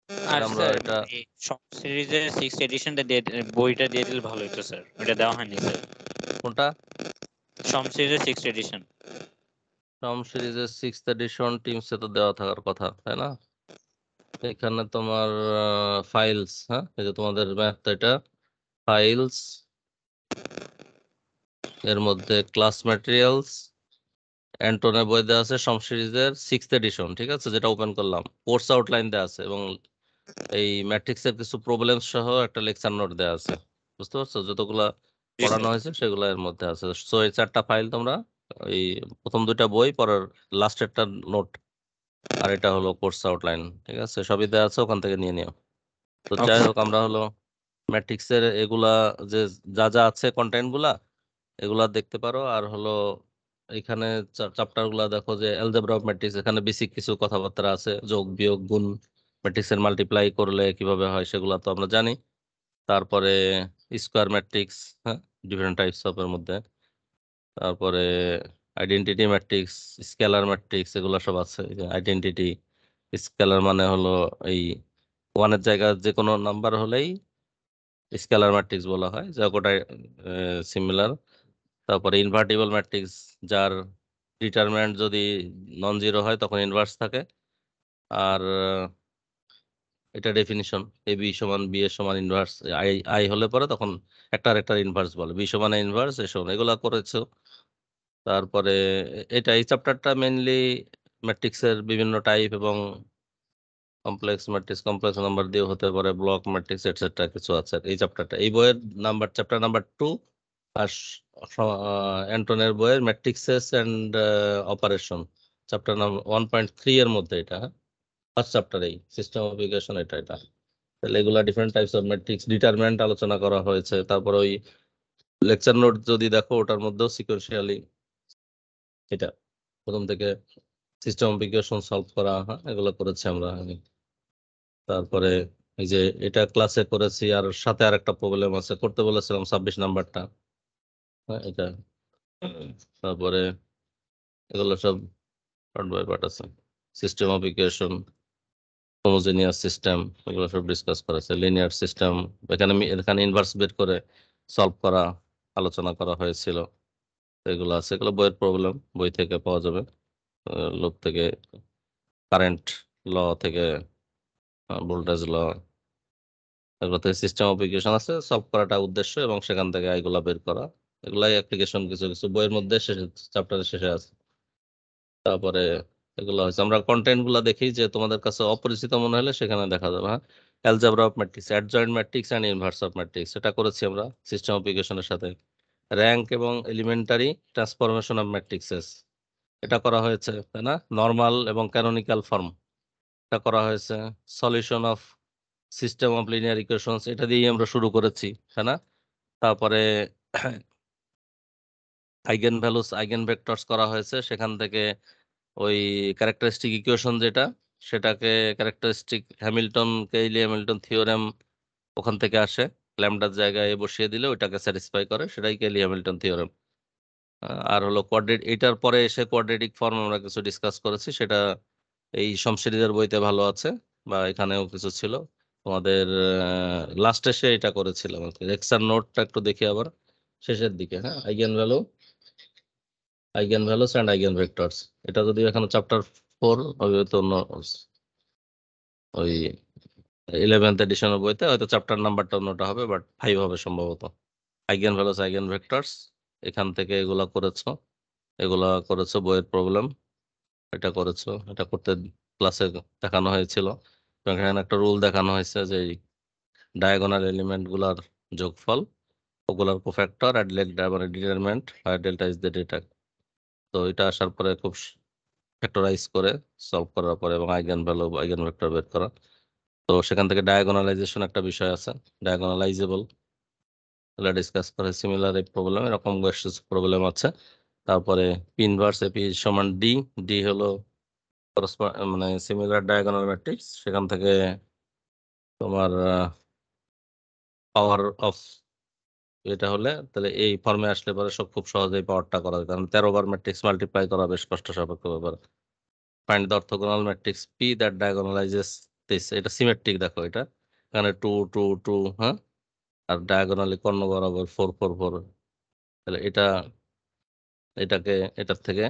আর এটা আমরা স্যার এটা সব সিরিজের 6th এডিশনটা দিয়ে বইটা দিয়ে দিলে ভালো হতো স্যার, ওটা দেওয়া হয়নি স্যার। কোনটা? সব সিরিজের 6th এডিশন। টম সিরিজের 6th এডিশন টিমসে তো দেওয়া থাকার কথা, তাই না? এখানে তোমার ফাইলস, হ্যাঁ, এই যে তোমাদের ম্যাথ, এটা ফাইলস, এর মধ্যে ক্লাস ম্যাটেরিয়ালস, অ্যান্টনের বই দেওয়া আছে সব সিরিজের 6th এডিশন, ঠিক আছে, যেটা ওপেন করলাম। কোর্স আউটলাইন দেওয়া আছে এবং এই ম্যাট্রিক্সের কিছু প্রবলেম সহ একটা লেকচার নোট দেওয়া আছে। বুঝতে পারছো? যতগুলা জি পড়ানো স্যার। হয়েছে সেগুলো এর মধ্যে আছে। সো এই 4টা ফাইল তোমরা, এই প্রথম 2টা বই, পরের লাস্টেরটা নোট, আর এটা হলো কোর্স আউটলাইন, ঠিক আছে, সবই দেওয়া আছে, ওখান থেকে নিয়ে নিও। তো যাই ওকে। হোক, আমরা হলো ম্যাট্রিক্সের এগুলা যে যা যা আছে কন্টেন্ট গুলা, এগুলা দেখতে পারো। আর হলো এখানে চ্যাপ্টার গুলা দেখো, যে অ্যালজেব্রা অফ ম্যাট্রিক্স, এখানে বেসিক কিছু কথাবার্তা আছে, যোগ বিয়োগ গুণ, ম্যাট্রিক্সের মাল্টিপ্লাই করলে কিভাবে হয় সেগুলা তো আমরা জানি। তারপরে স্কোয়ার ম্যাট্রিক্স, হ্যাঁ, ডিফারেন্ট টাইপস অফ এর মধ্যে। তারপরে আইডেন্টিটি ম্যাট্রিক্স, স্কেলার ম্যাট্রিক্স, এগুলো সব আছে। আইডেন্টিটি স্কেলার মানে হলো এই ওয়ানের জায়গায় যে কোনো নাম্বার হলেই স্কেলার ম্যাট্রিক্স বলা হয়, যা কোটায় সিমিলার। তারপরে ইনভার্টিবল ম্যাট্রিক্স, যার ডিটারমিন্যান্ট যদি নন জিরো হয় তখন ইনভার্স থাকে। আর এটা ডেফিনিশন, এ বি সমান বি এর সমান ইনভার্স, আই আই হলে পরে তখন একটা আরেকটার ইনভার্স বলে, বি সমান ইনভার্স, এ সমান, এগুলা করেছো। তারপরে এটা, এই চ্যাপ্টারটা মেইনলি ম্যাট্রিক্সের বিভিন্ন টাইপ এবং কমপ্লেক্স ম্যাট্রিক্স, কমপ্লেক্স নাম্বার দিয়ে হতে পারে, ব্লক ম্যাট্রিক্স এটসেট্রা কিছু আছে এই চ্যাপ্টারটা। এই বইয়ের নাম্বার, চ্যাপ্টার নাম্বার 2। আর অ্যান্টনের বইয়ের ম্যাট্রিক্সেস অ্যান্ড অপারেশন, চ্যাপ্টার নাম্বার 1.3 এর মধ্যে এটা, হ্যাঁ, ফার্স্ট চ্যাপ্টার, এই সিস্টেম অফ ইকুয়েশন, এটা এটা তাহলে এগুলা different types of matrix, determinant আলোচনা করা হয়েছে। তারপর ওই লেকচার নোট যদি দেখো, ওটার মধ্যেও সিকোয়েন্সিয়ালি এটা প্রথম থেকে সিস্টেম অফ ইকুয়েশন সলভ করা, হ্যাঁ, এগুলো করেছি আমরা। তারপরে এই যে এটা ক্লাসে করেছি, আর সাথে আর একটা প্রবলেম আছে, করতে বলেছিলাম 26 নাম্বারটা, হ্যাঁ, এটা। তারপরে এগুলো সব পার্ট বাই পার্ট আছে। System of equation, homogeneous system, এগুলো সব ডিসকাস করা আছে। লিনিয়ার সিস্টেম, এখানে এখানে ইনভার্স বের করে সলভ করা, আলোচনা করা হয়েছিল। এগুলো আছে, এগুলো বইয়ের প্রবলেম, বই থেকে পাওয়া যাবে। লোক থেকে, কারেন্ট ল থেকে, ভোল্টেজ ল, এগুলো থেকে সিস্টেম অফ ইকুয়েশন আছে, সলভ করাটা উদ্দেশ্য, এবং সেখান থেকে এগুলা বের করা। এগুলাই অ্যাপ্লিকেশন কিছু কিছু বইয়ের মধ্যে শেষে, চ্যাপ্টারের শেষে আছে। তারপরে এগুলো হচ্ছে, আমরা কন্টেন্ট গুলা দেখি, যে তোমাদের কাছে অপরিচিত মনে হলে সেখানে দেখা যাবে, হ্যাঁ। Algebra of matrix, adjoint matrix and inverse of matrix, এটা করেছি আমরা সিস্টেম অফ ইকুয়েশনের সাথে। র্যাঙ্ক এবং এলিমেন্টারি ট্রান্সফরমেশন অফ ম্যাট্রিক্সেস, এটা করা হয়েছে, তাই না? নর্মাল এবং ক্যানোনিক্যাল ফর্ম, এটা করা হয়েছে। Solution of system of linear equations, এটা দিয়েই আমরা শুরু করেছি, তাই না? তারপরে আইগেন ভ্যালুস, আইগেন ভেক্টরস করা হয়েছে, সেখান থেকে ওই ক্যারেক্টারিস্টিক ইকুয়েশন যেটা, সেটাকে characteristic Hamilton, Kiely Hamilton theorem, ওখান থেকে আসে, ল্যামডার জায়গায় বসিয়ে দিলে ওইটাকে স্যাটিসফাই করে, সেটাই কেইলি হ্যামিল্টন থিওরেম। আর হলো এটার পরে এসে কোয়াড্রেটিক ফর্ম আমরা কিছু ডিসকাস করেছি, সেটা এই সমশিরিজের বইতে ভালো আছে, বা এখানেও কিছু ছিল। তোমাদের লাস্টে সে এটা করেছিলাম আর কি। লেকচার নোটটা একটু দেখি আবার শেষের দিকে, হ্যাঁ। Eigen value, eigen values and eigen vectors, এটা যদি এখানে চ্যাপ্টার 4 হবে, তো অন্য ওই 11th এডিশনের বইতে হয়তো চ্যাপ্টার নাম্বারটা অন্যটা হবে, বাট 5 হবে সম্ভবত। আইগেন ভ্যালুস, আইগেন ভেক্টরস, এখান থেকে এগুলা করেছো, এগুলা করেছো বইয়ের প্রবলেম, এটা করেছো, এটা করতে ক্লাসে দেখানো হয়েছিল। এবং এখানে একটা রুল দেখানো হয়েছে, যে ডায়াগোনাল এলিমেন্ট গুলার যোগফল, ওগুলার কোফ্যাক্টর আর মানে ডিটারমিনেন্ট, আর ডেল্টা ইজ দ্য ডেটা। তো এটা আসার পরে খুব ফ্যাক্টরাইজ করে সলভ করার পরে, এবং আইগেন ভ্যালু, আইগেন ভেক্টর বের করা। তো সেখান থেকে ডায়াগোনালাইজেশন একটা বিষয় আছে, ডায়াগোনালাইজেবল, এগুলো ডিসকাস করে। সিমিলার এই প্রবলেম, এরকম বেশ প্রবলেম আছে। তারপরে পি ইনভার্স এপি সমান ডি, ডি হলো মানে সিমিলার ডায়াগোনাল ম্যাট্রিক্স, সেখান থেকে তোমার পাওয়ার অফ, এটা হলে তাহলে এই ফর্মে আসলে পরে সব খুব সহজেই পাওয়ারটা করা যায়, কারণ 13 বার ম্যাট্রিক্স মাল্টিপ্লাই করা বেশ কষ্ট সাপেক্ষ ব্যাপার। Find the orthogonal matrix P that diagonalizes this, এটা সিমেট্রিক দেখো, এটা এখানে 2 2 2, হ্যাঁ, আর ডায়াগোনালি কর্ণ বরাবর 4 4 4। তাহলে এটার থেকে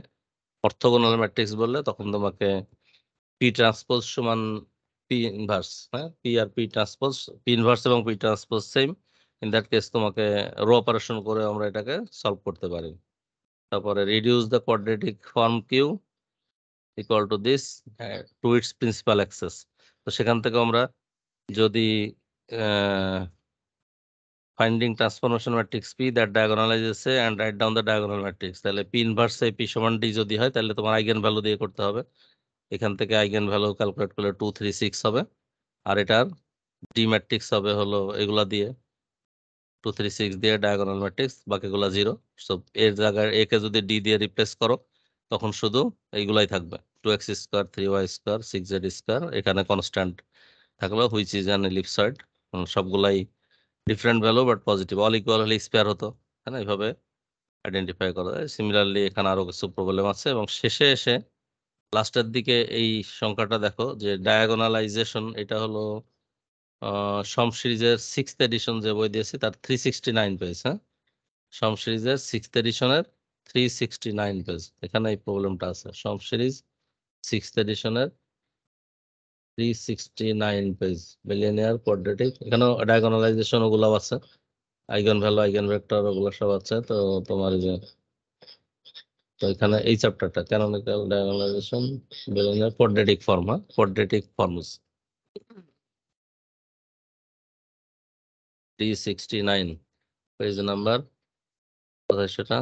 অর্থোগোনাল ম্যাট্রিক্স বললে তখন তোমাকে পি ট্রান্সপোজ সমান পি ইনভার্স, হ্যাঁ, পি আর পি ট্রান্সপোজ, পি ইনভার্স এবং P transpose same. In that case তোমাকে রো অপারেশন করে আমরা এটাকে সলভ করতে পারি। তারপরে reduce the quadratic form Q equal to this to its principal axes. তো সেখান থেকে আমরা যদি finding transformation matrix P that diagonalizes A and write down the diagonal matrix, তাহলে পি ইনভার্স এ পি সমান ডি যদি হয় তাহলে তোমার আইগেন ভ্যালু দিয়ে করতে হবে। এখান থেকে আইগেন ভ্যালু ক্যালকুলেট করলে 2 3 6 হবে, আর এটার ডি ম্যাট্রিক্স হবে হলো এগুলা দিয়ে 2 3 6 দিয়ে ডায়াগোনাল ম্যাট্রিক্স, বাকিগুলা 0। সো এর জায়গায় এ কে যদি ডি দিয়ে রিপ্লেস করো তখন শুধু এইগুলাই থাকবে, 2x square 3y square 6z square, এখানে কনস্ট্যান্ট থাকলো হুইচ ইজ অ্যান এলিপসয়েড। সবগুলাই different value but positive, all equal হলে স্কোয়ার হতো, তাই না? এইভাবে আইডেন্টিফাই করা যায়। সিমিলারলি এখানে আরো কিছু প্রবলেম আছে এবং শেষে এসে লাস্টের দিকে এই সংখ্যাটা দেখো যে ডায়াগোনালাইজেশন, এটা হলো সম সিরিজের 6th এডিশন যে বই দিয়েছি তার 369 পেজ, হ্যাঁ, সম সিরিজের 6th এডিশনের 369 পেজ, এখানে এই প্রবলেমটা আছে। সম series 6th এডিশনের 369 page, billionaire quadratic, এখানেও ডায়াগোনালাইজেশন ওগুলো আছে, আইগেন ভ্যালু আইগেন ভেক্টর ওগুলো সব আছে। তো তোমার এই যে, তো এখানে এই চ্যাপ্টারটা canonical diagonalisation billionaire quadratic form, হ্যাঁ, কোয়াড্রেটিক ফর্মস 369 পেজ নাম্বার, কোথায় সেটা,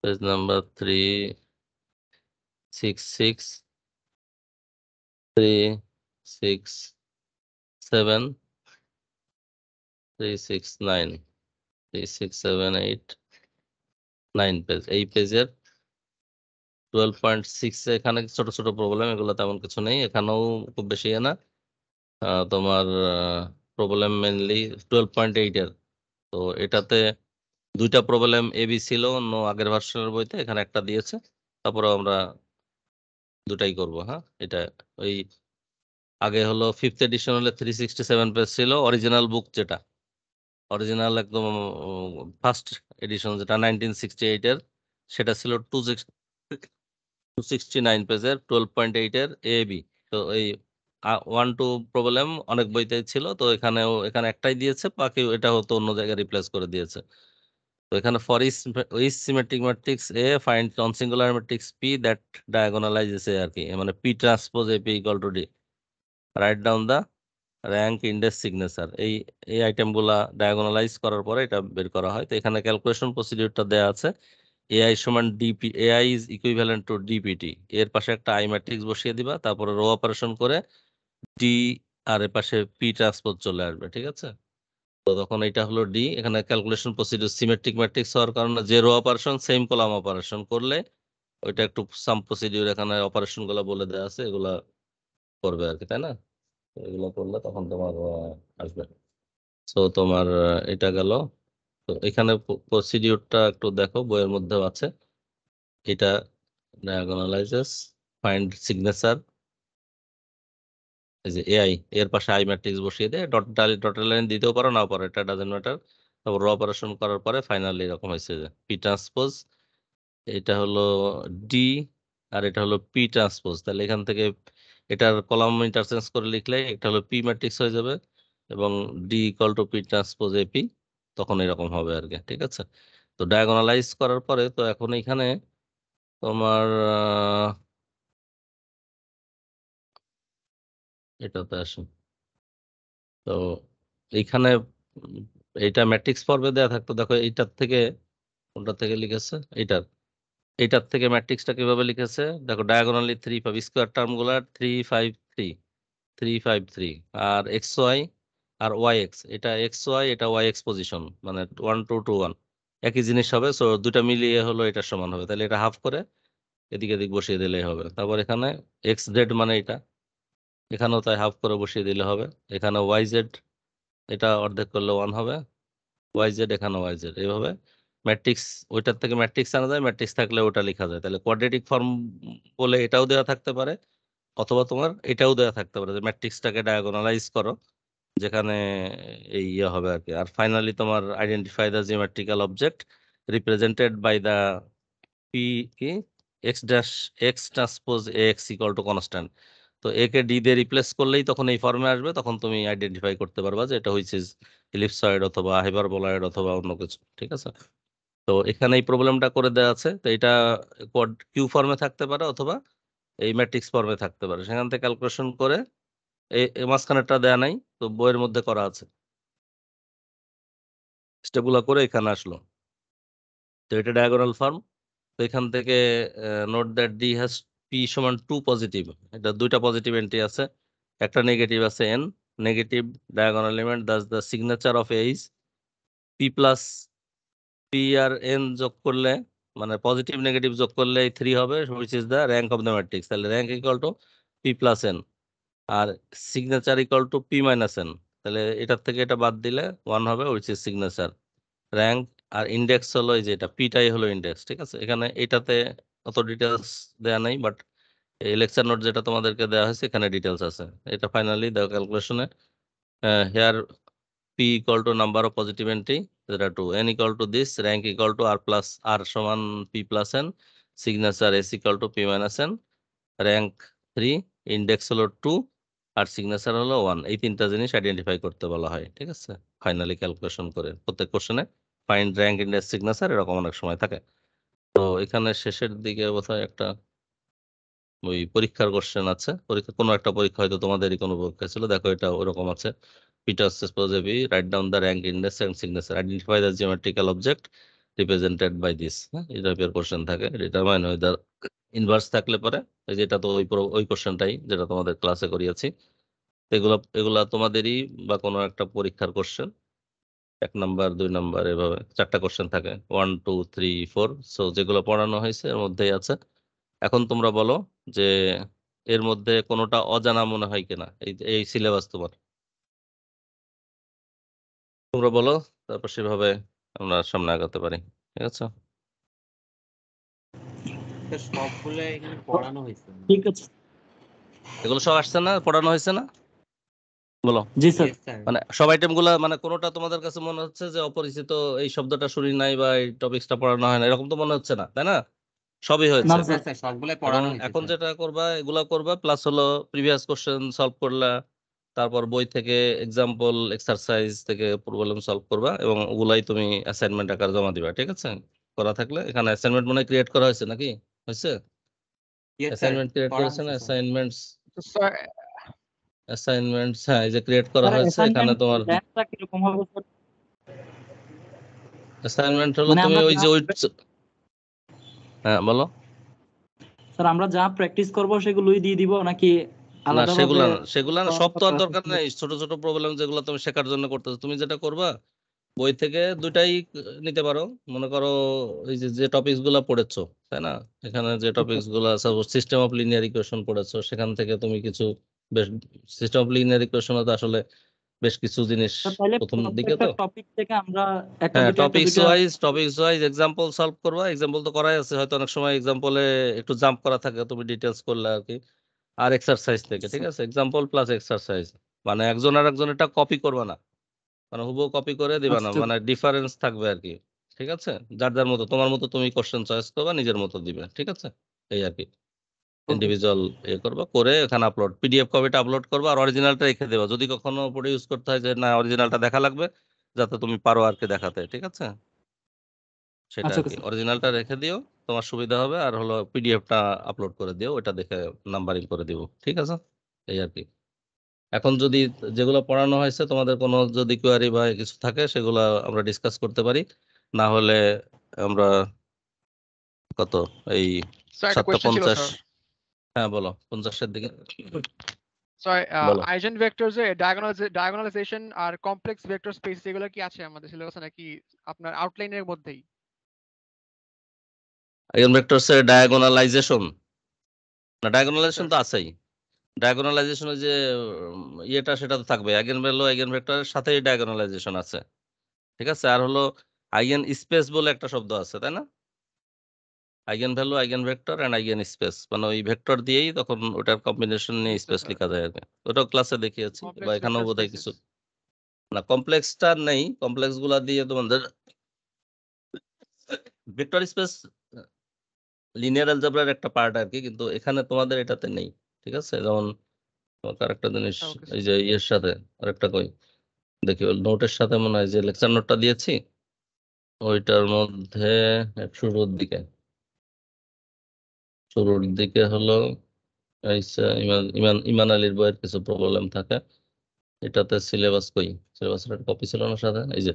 পেজ নাম্বার 366 367 369 367 8 9 পেজ। এই পেজের 12.6 এখানে ছোট ছোট প্রবলেম, এগুলো তেমন কিছু নেই, এখানেও খুব বেশি না। তোমার প্রবলেম মেনলি 12.8 এর, তো এটাতে দুইটা প্রবলেম এবি ছিল অন্য আগের ভার্সনের বইতে, এখানে একটা দিয়েছে, তারপরে আমরা দুটাই করব, হ্যাঁ। এটা ওই আগে হলো 5th এডিশন হলে 367 পেজ ছিল, অরিজিনাল বুক যেটা, অরিজিনাল একদম ফার্স্ট এডিশন যেটা 1968 এর, সেটা ছিল 269 পেজের 12.8 এর এ বি। তো এই 1 2 প্রবলেম অনেক বইতে ছিল, তো এখানে একটাই দিয়েছে, বাকি এটা হতো অন্য জায়গায় রিপ্লেস করে দিয়েছে। তো এখানে for each symmetric matrix A find non singular matrix P that diagonalizes A আর কি, মানে P transpose A P equal to D, write down the rank index signature. এই আইটেমগুলা ডায়াগোনালাইজ করার পরে এটা বের করা হয়। তো এখানে ক্যালকুলেশন প্রসিডিউরটা দেয়া আছে, এআই সমান DP, AI is equivalent to DPT, এর পাশে একটা আই ম্যাট্রিক্স বসিয়ে দিবা, তারপরে রো অপারেশন করে ডি, আর এর পাশে পি ট্রান্সপোজ চলে আসবে, ঠিক আছে? তো তখন এটা হলো ডি, এখানে ক্যালকুলেশন প্রসিডিউর সিমেট্রিক ম্যাট্রিক্স হওয়ার কারণে যে row operation same column operation করলে ওইটা একটু সাম প্রসিডিউর এখানে অপারেশন গুলা বলে দেওয়া আছে, এগুলা করবে আর কি, তাই না? তো এগুলো করলে তখন তোমার আসবে। তো তোমার এটা গেল। তো এখানে প্রসিডিউরটা একটু দেখো, বইয়ের মধ্যেও আছে। এটা ডায়াগোনালাইজেস, ফাইন্ড সিগনেচার, এই যে এআই এর পাশে আই ম্যাট্রিক্স বসিয়ে দিয়ে ডট লাইন দিতেও পারো, নাও পারো, এটা ডাজেন্ট ম্যাটার। তারপর র অপারেশন করার পরে ফাইনালি এরকম হয়েছে যে পি ট্রান্সপোজ, এটা হলো ডি, আর এটা হলো পি ট্রান্সপোজ। তাহলে এখান থেকে এটার কলাম ইন্টারচেঞ্জ করে লিখলে এটা হলো পি ম্যাট্রিক্স হয়ে যাবে, এবং D equal to P transpose AP, তখন এরকম হবে আর কি, ঠিক আছে? তো ডায়াগোনালাইজ করার পরে তো এখন এখানে তোমার এটাতে আসুন। তো এইখানে এইটা ম্যাট্রিক্স ফর্মে দেয়া থাকতো, দেখো এইটার থেকে, কোনটা থেকে লিখেছে, এইটার থেকে ম্যাট্রিক্সটা কিভাবে লিখেছে দেখো, ডায়াগোনালি 3 5 স্কোয়ার টার্ম গুলা 3 5 3 আর এক্স ওয়াই আর ওয়াই এক্স, এটা এক্স ওয়াই এটা ওয়াই এক্স পজিশন, মানে 1 2 2 1 একই জিনিস হবে। সো দুটা মিলিয়ে হলো এটা সমান হবে, তাহলে এটা হাফ করে এদিক এদিক বসিয়ে দিলেই হবে। তারপর এখানে এক্স জেড মানে এটা, এখানেও তাই হাফ করে বসিয়ে দিলে হবে। এখানে ওয়াই জেড, এটা অর্ধেক করলে 1 হবে, ওয়াই জেড এখানে ওয়াই জেড, এইভাবে ম্যাট্রিক্স, ওইটার থেকে ম্যাট্রিক্স আনা যায়, ম্যাট্রিক্স থাকলে ওটা লেখা যায়। তাহলে কোয়াড্রেটিক ফর্ম বলে এটাও দেওয়া থাকতে পারে, অথবা তোমার এটাও দেওয়া থাকতে পারে যে ম্যাট্রিক্সটাকে ডায়াগোনালাইজ করো, যেখানে এই ইয়ে হবে আর কি। আর ফাইনালি তোমার identify the geometrical object represented by the P কি x dash x transpose x equal to constant. তো এ কে ডি দিয়ে রিপ্লেস করলেই তখন এই ফর্মে আসবে, তখন তুমি আইডেন্টিফাই করতে পারবা যে এটা হচ্ছে ইলিপসয়েড অথবা হাইপারবোলয়েড অথবা অন্য কিছু। ঠিক আছে, তো এখানে এই প্রবলেমটা করে দেওয়া আছে। তো এটা কিউ ফর্মে থাকতে পারে অথবা এই ম্যাট্রিক্স ফর্মে থাকতে পারে, সেখান থেকে ক্যালকুলেশন করে এই মাঝখানেরটা দেয়া নাই, তো বইয়ের মধ্যে করা আছে, স্টেপগুলো করে এখানে আসলো। তো এটা ডায়াগোনাল ফর্ম। তো এখান থেকে note that D has P সমান 2 পজিটিভ, এটা দুইটা পজিটিভ এন্ট্রি আছে, একটা নেগেটিভ আছে n, negative diagonal element thus the signature of A is p plus p আর এন যোগ করলে, মানে পজিটিভ নেগেটিভ যোগ করলে 3 হবে, which is the rank of the matrix. তাহলে rank equal to p plus n, আর signature equal to p minus n. তাহলে এটার থেকে এটা বাদ দিলে 1 হবে, হুইচ ইজ সিগনেচার। র্যাঙ্ক আর ইন্ডেক্স হলো এই যে এটা, পিটাই হলো ইন্ডেক্স। ঠিক আছে, এখানে এটাতে অত ডিটেলস দেয়া নাই, বাট এই লেকচার নোট যেটা তোমাদেরকে দেওয়া হয়েছে এখানে ডিটেলস আছে। এটা ফাইনালি দ্য ক্যালকুলেশনে here p equal to number of positive entry, there are 2, n equal to this, rank equal to r plus r সমান p plus n, signature s equal to p minus n, rank 3, index হলো 2 আর signature হলো 1। এই তিনটা জিনিস identify করতে বলা হয়। ঠিক আছে, ফাইনালি ক্যালকুলেশন করে প্রত্যেক কোশ্চেনে ফাইন্ড র্যাঙ্ক ইন্ডেক্স সিগনেচার এরকম অনেক সময় থাকে। তো এখানে শেষের দিকে বোধহয় একটা ওই পরীক্ষার কোশ্চেন আছে, পরীক্ষা কোনো একটা পরীক্ষা হয়তো তোমাদেরই কোনো পরীক্ষা ছিল, দেখো এটা ওরকম আছে। Peter suppose we write down the rank index and signature, identify the geometrical object represented by this, হ্যাঁ এই টাইপের কোশ্চেন থাকে। ডিটারমাইন whether ইনভার্স থাকলে পরে এই যেটা তো ওই কোশ্চেনটাই যেটা তোমাদের ক্লাসে করিয়েছি। এগুলা তোমাদেরই বা কোনো একটা পরীক্ষার কোশ্চেন, 1 নাম্বার 2 নাম্বার এভাবে 4টা কোশ্চেন থাকে, 1 2 3 4। সো যেগুলো পড়ানো হয়েছে এর মধ্যেই আছে। এখন তোমরা বলো যে এর মধ্যে কোনোটা অজানা মনে হয় কিনা, এই এই সিলেবাস তোমার, তোমরা বলো, তারপর সেভাবে আমরা সামনে আগাতে পারি। ঠিক আছে, স্যার সবগুলো এখানে পড়ানো হয়েছে। ঠিক আছে, এগুলো সব আসছে না, পড়ানো হয়েছে না? বলো। জি স্যার। Yes, sir. মানে সব আইটেম গুলা, মানে কোনোটা তোমাদের কাছে মনে হচ্ছে যে অপরিচিত, এই শব্দটা শুনি নাই বা এই টপিকসটা পড়ানো হয় না, এরকম তো মনে হচ্ছে না, তাই না? সবই না হয়েছে। স্যার, স্যার স্যার সবগুলো এবং পড়ানো হয়েছে এখন স্যার। যেটা করবা এগুলা করবা, প্লাস হলো প্রিভিয়াস কোশ্চেন সলভ করলা, তারপর বই থেকে এক্সাম্পল এক্সারসাইজ থেকে প্রবলেম সলভ করবা, এবং ওগুলাই তুমি অ্যাসাইনমেন্ট আকারে জমা দিবা। ঠিক আছে, করা থাকলে এখানে অ্যাসাইনমেন্ট মনে হয় ক্রিয়েট করা হয়েছে নাকি? হয়েছে? Yes, sir. অ্যাসাইনমেন্ট ক্রিয়েট করা করেছে না? হয়েছে, স্যার। অ্যাসাইনমেন্টস স্যার অ্যাসাইনমেন্টস হ্যাঁ, এই যে ক্রিয়েট করা স্যার হয়েছে এখানে অ্যাসাইনমেন্ট তোমার র্যাঙ্কটা কিরকম হবে স্যার? অ্যাসাইনমেন্ট হলো মানে তুমি আমরা ওই যে ওই হ্যাঁ বলো। স্যার আমরা যা প্র্যাকটিস করব সেগুলোই দিয়ে দিব নাকি না আলাদাভাবে? সেগুলা না, সব তো আর দরকার নেই। ছোট ছোট প্রবলেম যেগুলো তুমি শেখার জন্য করতেছো, তুমি যেটা করবা বই থেকে দুটাই নিতে পারো। মনে করো এই যে যে টপিকস গুলা পড়েছো, তাই না, এখানে যে টপিকস গুলা সিস্টেম অফ লিনিয়ার ইকুয়েশন পড়েছো, সেখান থেকে তুমি কিছু বেশ, সিস্টেম অফ লিনিয়ার ইকুয়েশন তো আসলে বেশ কিছু জিনিস স্যার তাহলে প্রথম দিকে প্রত্যেকটা তো, টপিক থেকে আমরা একটা হ্যাঁ দুটো টপিকস ওয়াইজ এক্সাম্পল সলভ করবা। এক্সাম্পল তো করাই আছে, হয়তো অনেক সময় এক্সাম্পলে একটু জাম্প করা থাকে, তুমি ডিটেলস করলে আর কি। আর এক্সারসাইজ থেকে, ঠিক আছে, এক্সাম্পল প্লাস এক্সারসাইজ, মানে একজন আর একজন এটা কপি করবে না, মানে হুবহু কপি করে দিবা না, আচ্ছা, মানে ডিফারেন্স থাকবে আর কি। ঠিক আছে, যার যার মতো, তোমার মতো তুমি কোশ্চেন চয়েস করবা, নিজের মতো দিবে। ঠিক আছে, এই আর কি। ইন্ডিভিজুয়াল করবা, করে এখানে আপলোড পিডিএফ কপিটা আপলোড করবা, আর অরিজিনালটা রেখে দেবা, যদি কখনো পরে ইউজ করতে হয় যে না অরিজিনালটা দেখা লাগবে, যাতে তুমি পারো আর কি দেখাতে। ঠিক আছে, সেটা আচ্ছা আর কি, অরিজিনালটা রেখে দিও, তোমার সুবিধা হবে। আর হলো পিডিএফটা আপলোড করে দিও, ওটা দেখে নাম্বারিং করে দিব। ঠিক আছে, এই আর কি। এখন যদি যেগুলো পড়ানো হয়েছে তোমাদের কোনো যদি কোয়ারি বা কিছু থাকে সেগুলো আমরা ডিসকাস করতে পারি, না হলে আমরা কত এই স্যার একটা কোশ্চেন ছিল 7:50, স্যার। হ্যাঁ বলো, 50-এর দিকে স্যার বলো। আইজেন ভেক্টরস এ ডায়াগোনালাইজেশন আর কমপ্লেক্স ভেক্টর স্পেস এগুলো কি আছে আমাদের সিলেবাসে নাকি আপনার আউটলাইনের মধ্যেই? আইগেনভেক্টরস এর ডায়াগোনালাইজেশন, না ডায়াগোনালাইজেশন তো আছেই। ডায়াগোনালাইজেশনের যে ইয়েটা সেটা তো থাকবে, আইগেনভ্যালু আইগেনভেক্টরের সাথেই ডায়াগোনালাইজেশন আছে। ঠিক আছে, আর হলো আইগেন স্পেস বলে একটা শব্দ আছে, তাই না? Eigen value, eigen vector and eigen space, মানে ওই ভেক্টর দিয়েই তখন ওটার কম্বিনেশন নিয়ে বুঝতে স্পেস স্যার লেখা যায় আর কি। ওটাও ক্লাসে দেখিয়েছি বা কমপ্লেক্স এখানেও ভেক্টর বোধহয় স্পেসেস কিছু না, কমপ্লেক্সটা নেই, কমপ্লেক্স গুলা দিয়ে তোমাদের ভেক্টর স্পেস লিনিয়ার অ্যালজেব্রার একটা পার্ট আর কি, কিন্তু এখানে তোমাদের এটাতে নেই। ঠিক আছে, যেমন তোমাকে আরেকটা জিনিস ওকে এই স্যার যে ইয়ের সাথে আরেকটা কই দেখি, নোটের সাথে মনে হয় যে লেকচার নোটটা দিয়েছি ওইটার মধ্যে শুরুর দিকে হলো এই ইমান আলীর বইয়ের কিছু প্রবলেম থাকে, এটাতে সিলেবাস কই, সিলেবাসের একটা কপি ছিল না সাথে, এই যে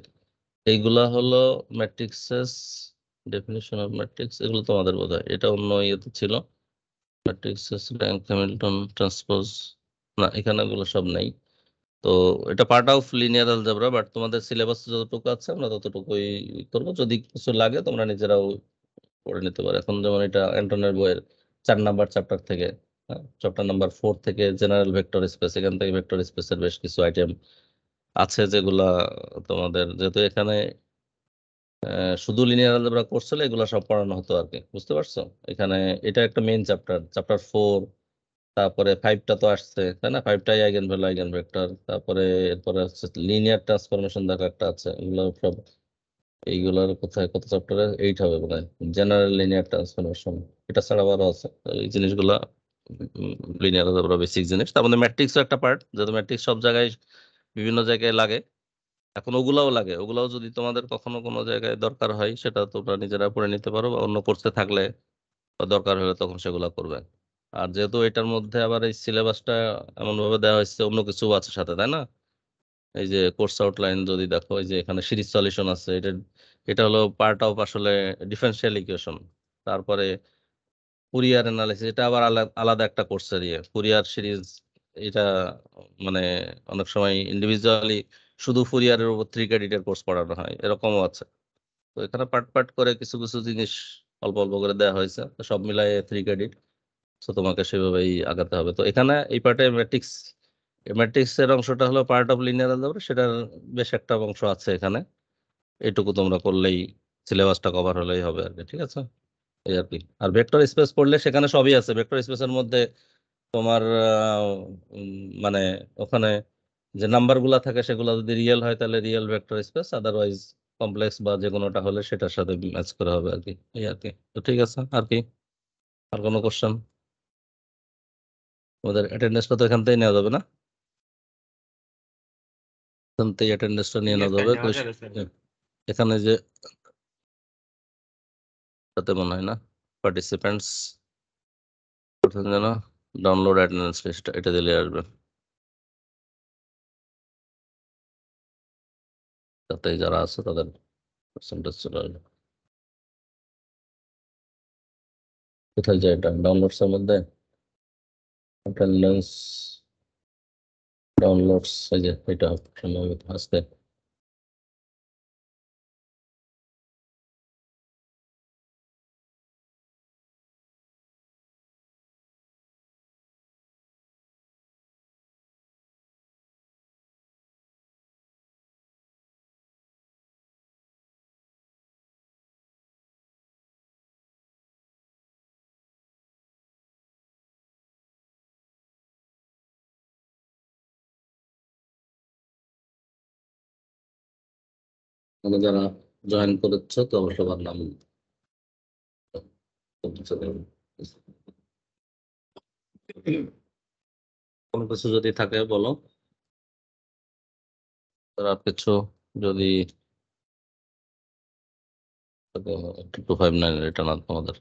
এইগুলা হলো ম্যাট্রিক্সেস, ডেফিনিশন অফ ম্যাট্রিক্স, এগুলো তোমাদের বোধহয় এটা অন্য ইয়েতে ছিল, ম্যাট্রিক্সেস র্যাঙ্ক হ্যামিল্টন ট্রান্সপোজ, না এখানে ওগুলো সব নেই। তো এটা part of linear algebra, but তোমাদের সিলেবাস যতটুকু আছে আমরা ততটুকুই করবো, যদি কিছু লাগে তোমরা নিজেরাও পড়ে নিতে পারো। এখন যেমন এটা অ্যান্টনের বইয়ের 4 নাম্বার চ্যাপ্টার থেকে, চ্যাপ্টার নাম্বার 4 থেকে জেনারেল ভেক্টর স্পেস, এখান থেকে ভেক্টর স্পেসের বেশ কিছু আইটেম আছে যেগুলা তোমাদের, যেহেতু এখানে শুধু লিনিয়ার অ্যালজেব্রা কোর্স হলে এগুলো সব পড়ানো হতো আর কি, বুঝতে পারছো? এখানে এটা একটা মেইন চ্যাপ্টার, চ্যাপ্টার 4, তারপরে 5টা তো আসছে তাই না, 5টাই আইগেন ভ্যালু আইগেন ভেক্টর, তারপরে এরপরে হচ্ছে লিনিয়ার ট্রান্সফরমেশন দেখো একটা আছে, এগুলো সব এইগুলোর কোথায় কত চ্যাপ্টারে 8 হবে মনে হয়, জেনারেল লিনিয়ার ট্রান্সফরমেশন, এটা ছাড়া আরো আছে এই জিনিসগুলা, লিনিয়ার অ্যালজেব্রা বেসিক জিনিস। তার মধ্যে ম্যাট্রিক্সও একটা পার্ট, যেহেতু ম্যাট্রিক্স সব জায়গায় বিভিন্ন জায়গায় লাগে, এখন ওগুলাও লাগে, ওগুলাও যদি তোমাদের কখনো কোনো জায়গায় দরকার হয় সেটা তোমরা নিজেরা পড়ে নিতে পারো, বা অন্য কোর্সে থাকলে বা দরকার হলে তখন সেগুলা করবে। আর যেহেতু এটার মধ্যে আবার এই সিলেবাসটা এমন ভাবে দেওয়া হয়েছে, অন্য কিছু আছে সাথে তাই না, এই যে কোর্স আউটলাইন যদি দেখো, এই যে এখানে সিরিজ সলিউশন আছে, এটা এটা হলো পার্ট অফ আসলে ডিফারেনশিয়াল ইকুয়েশন, তারপরে ফুরিয়ার অ্যানালিসিস, এটা আবার আলাদা একটা কোর্সের ইয়ে, ফুরিয়ার সিরিজ, এটা মানে অনেক সময় ইন্ডিভিজুয়ালি শুধু ফুরিয়ারের উপর 3 ক্রেডিটের কোর্স পড়ানো হয়, এরকমও আছে। তো এখানে পার্ট পার্ট করে কিছু কিছু জিনিস অল্প অল্প করে দেওয়া হয়েছে, তো সব মিলাই 3 ক্রেডিট, তো তোমাকে সেভাবেই আগাতে হবে। তো এখানে এই পার্টে ম্যাট্রিক্স এর অংশটা হলো পার্ট অফ লিনিয়ার অ্যালজেব্রা, সেটার বেশ একটা অংশ আছে এখানে, এইটুকু তোমরা করলেই সিলেবাসটা কভার হলেই হবে আর কি, ঠিক আছে, এই আর কি। আর ভেক্টর স্পেস পড়লে সেখানে সবই আছে, ভেক্টর স্পেসের মধ্যে তোমার মানে ওখানে যে নাম্বার গুলা থাকে সেগুলো যদি রিয়েল হয় তাহলে real vector space, otherwise complex বা যে কোনোটা হলে সেটার সাথে ম্যাচ করা হবে আর কি, এই আর কি। তো ঠিক আছে, আর কি, আর কোনো কোশ্চেন? আমাদের অ্যাটেন্ডেন্সটা তো এখান থেকে নেওয়া যাবে না, এখান থেকে অ্যাটেন্ডেন্সটা নিয়ে নেওয়া যাবে এখানে যে তাতে মনে হয় না পার্টিসিপেন্টস যেন ডাউনলোড অ্যাটেন্ডেন্স লিস্ট, এটা দিলে আসবে, তাতে যারা আছে তাদের পার্সেন্টেজ চলে আসবে। কোথায় যায় এটা, ডাউনলোডস এর মধ্যে অ্যাটেন্ডেন্স ডাউনলোডস, এই যে এটা সম্ভবত আসতে, মানে যারা জয়েন করেছ তো সবার নাম কোনো কিছু যদি থাকে বলো, আর কিছু যদি 259 এটা না তোমাদের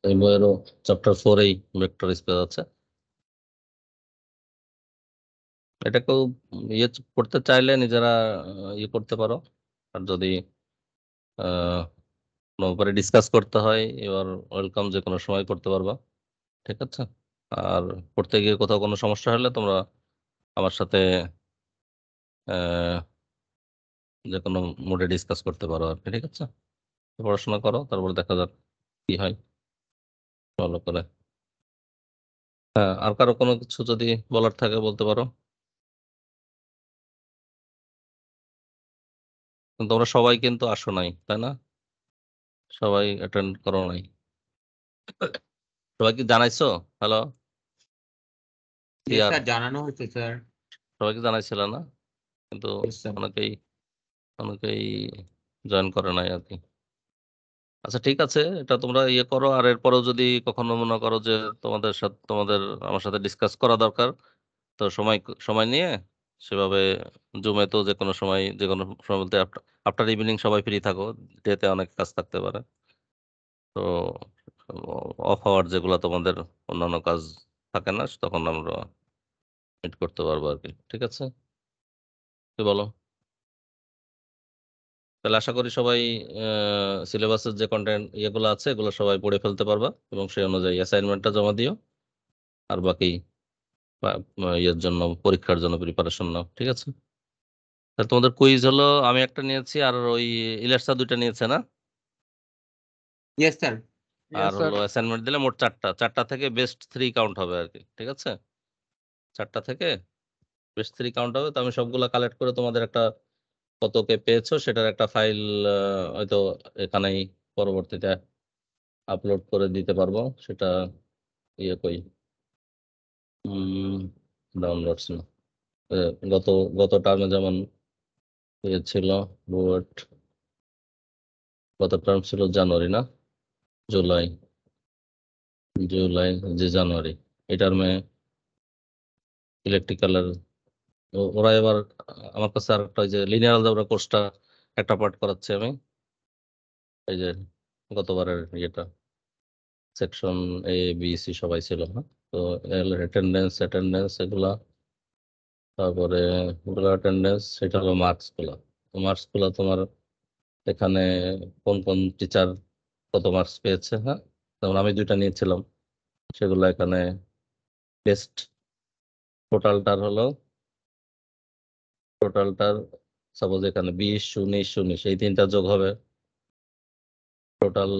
এই বইয়েরও চ্যাপ্টার 4-এই ভেক্টর স্পেস আছে, এটাকেও ইয়ে করতে চাইলে নিজেরা ইয়ে করতে পারো, আর যদি কোনো ব্যাপারে ডিসকাস করতে হয়, এবার ওয়েলকাম, যে কোনো সময় করতে পারবা, ঠিক আছে। আর পড়তে গিয়ে কোথাও কোনো সমস্যা হলে তোমরা আমার সাথে যে কোনো মোডে ডিসকাস করতে পারো আর কি, ঠিক আছে। পড়াশোনা করো, তারপর দেখা যাক কি হয়, ভালো করে। হ্যাঁ, আর কারো কোনো কিছু যদি বলার থাকে বলতে পারো। তোমরা সবাই কিন্তু আসো নাই, তাই না? সবাই অ্যাটেন্ড করো নাই। সবাই কি জানাইছো? হ্যালো, স্যার জানানো হয়েছে স্যার। সবাইকে জানাইছিল না, কিন্তু Yes, sir. অনেকেই অনেকেই জয়েন করে নাই আর কি। আচ্ছা, ঠিক আছে, এটা তোমরা ইয়ে করো। আর এরপরেও যদি কখনো মনে করো যে তোমাদের সাথে আমার সাথে ডিসকাস করা দরকার, তো সময় নিয়ে সেভাবে জুমে তো যে কোনো সময় বলতে আফটার ইভিনিং সবাই ফ্রি থাকো, ডেতে অনেক কাজ থাকতে পারে, তো অফ আওয়ার যেগুলো তোমাদের অন্যান্য কাজ থাকে না, তখন আমরা মিট করতে পারবো আর কি, ঠিক আছে। কি বলো? তাহলে আশা করি সবাই সিলেবাসের যে কন্টেন্ট ইয়েগুলো আছে এগুলো সবাই পড়ে ফেলতে পারবা, এবং সেই অনুযায়ী অ্যাসাইনমেন্টটা জমা দিও। আর বাকি ইয়ের জন্য, পরীক্ষার জন্য প্রিপারেশন নাও, ঠিক আছে। তাহলে তোমাদের কুইজ হলো, আমি একটা নিয়েছি, আর ওই ইলার্সা 2টা নিয়েছে না? Yes, sir. আর Yes, sir. হলো অ্যাসাইনমেন্ট দিলে মোট 4টা থেকে বেস্ট 3 কাউন্ট হবে আর কি, ঠিক আছে। 4টা থেকে বেস্ট 3 কাউন্ট হবে। তো আমি সবগুলা কালেক্ট করে তোমাদের একটা কত কে পেয়েছো সেটার একটা ফাইল হয়তো এখানেই পরবর্তীতে আপলোড করে দিতে পারবো। সেটা ইয়ে কই, ডাউনলোডস না, এ, গত গত টার্মে যেমন ইয়ে ছিল, বুয়েট গত টার্ম ছিল জানুয়ারি না জুলাই, যে জানুয়ারি, এই টার্মে ইলেকট্রিক্যালের ওরা এবার আমার কাছে আর একটা, যে লিনিয়ার অলজেব্রা কোর্সটা একটা পার্ট করাচ্ছে আমি, এই যে গতবারের ইয়েটা, সেকশন এ বি সি সবাই ছিল, হ্যাঁ। তো অ্যাটেন্ডেন্স এগুলা, তারপরে অ্যাটেন্ডেন্স, সেটা হলো মার্কস গুলা তোমার এখানে কোন কোন টিচার কত মার্কস পেয়েছে, হ্যাঁ। যেমন আমি 2টা নিয়েছিলাম, সেগুলো এখানে বেস্ট টোটালটার সাপোজ এখানে 20, 19, 19 এই 3টা যোগ হবে, টোটাল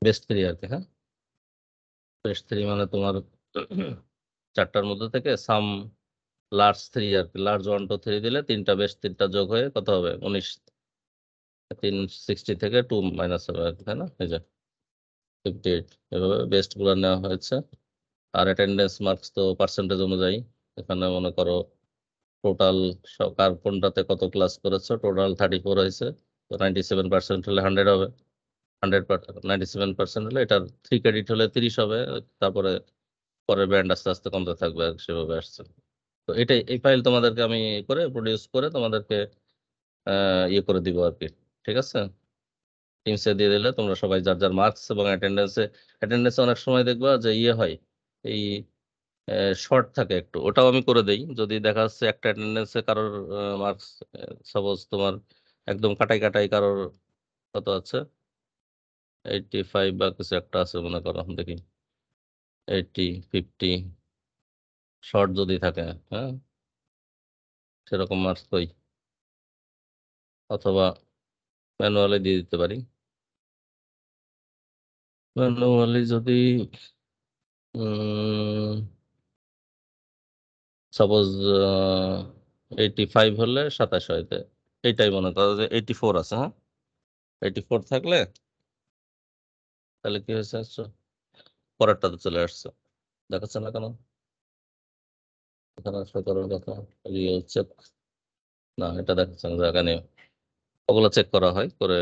বেস্ট 3 আর কি, হ্যাঁ। বেস্ট 3 মানে তোমার 4টার মধ্যে থেকে সাম লার্জ 3 আর কি, লার্জ 1 2 3 দিলে 3টা যোগ হয়ে কত হবে, 19, 360 থেকে 2 মাইনাস হবে আর কি, তাই না? এই যে 58, এভাবে বেস্ট গুলো নেওয়া হয়েছে। আর অ্যাটেন্ডেন্স মার্কস তো পার্সেন্টেজ অনুযায়ী, এখানে মনে করো টোটাল কার কোনটাতে কত ক্লাস করেছো, টোটাল 34 হয়েছে, তো 97% হলে 100 হবে, 97% হলে এটার 3 ক্রেডিট হলে 30 হবে, তারপরে পরের ব্যান্ড আস্তে আস্তে কমতে থাকবে আর সেভাবে আসছে। তো এই ফাইল তোমাদেরকে আমি করে প্রডিউস করে তোমাদেরকে ইয়ে করে দিব আর কি, ঠিক আছে। টিমসে দিয়ে দিলে তোমরা সবাই যার যার মার্কস এবং অ্যাটেন্ডেন্সে অনেক সময় দেখবা যে ইয়ে হয়, এই শর্ট থাকে একটু, ওটাও আমি করে দেই। যদি দেখা যাচ্ছে একটা অ্যাটেন্ডেন্সে কারোর মার্কস সাপোজ তোমার একদম কাটাই কারোর কত আছে, 85 বা কিছু একটা আছে মনে করো, দেখি 80, 50 শর্ট যদি থাকে, হ্যাঁ, সেরকম মার্কস কই, অথবা ম্যানুয়ালি দিয়ে দিতে পারি। ম্যানুয়ালি যদি সাপোজ 85 হলে 27 হয়, এইটাই মনে করো যে 84 আছে, হ্যাঁ। 84 থাকলে তাহলে কি হয়েছে, পরেরটাতে চলে আসছে, দেখাচ্ছে না কেন? এখানে আসলে করার কথা, চেক, না এটা দেখাচ্ছে না, জায়গা নেই। ওগুলো চেক করা হয়, করে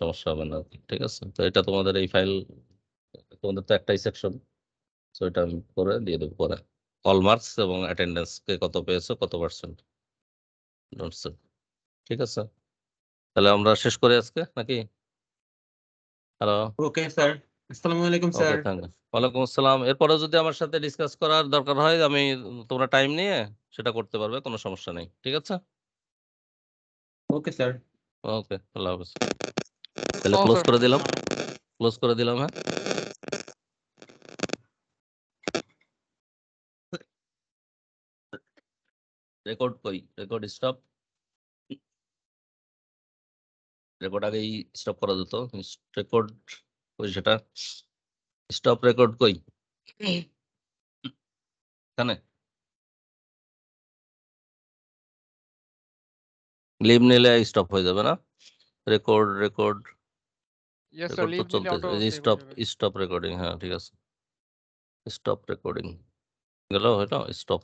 সমস্যা হবে না, ঠিক আছে। তো এটা তোমাদের এই ফাইল, তোমাদের তো একটাই সেকশন, তো এটা আমি করে দিয়ে দেবো পরে, অল মার্কস এবং অ্যাটেন্ডেন্স কে কত পেয়েছো, কত পার্সেন্ট, ঠিক আছে। তাহলে আমরা শেষ করি আজকে নাকি? Hello, Okay, sir. আসসালামু আলাইকুম ওকে, স্যার। Thank you. ওয়ালাইকুম আসসালাম। এরপরে যদি আমার সাথে ডিসকাস করার দরকার হয়, তোমরা টাইম নিয়ে সেটা করতে পারবে, কোনো সমস্যা নেই, ঠিক আছে। Okay sir. ওকে, আল্লাহ হাফেজ। তাহলে Oh, ক্লোজ sir. করে দিলাম, ক্লোজ করে দিলাম। হ্যাঁ, রেকর্ড কই, রেকর্ড স্টপ, রেকর্ড আগেই স্টপ করা যেত। রেকর্ড কই, সেটা স্টপ রেকর্ড কই, এখানে লিভ নিলে স্টপ হয়ে যাবে না? Record record Yes, sir. Record তো Leave নিলে চলতেছে, auto এই যে save হয়ে স্টপ, যাবে। Stop recording. হ্যাঁ ঠিক আছে, স্টপ রেকর্ডিং গেল, হলো স্টপ।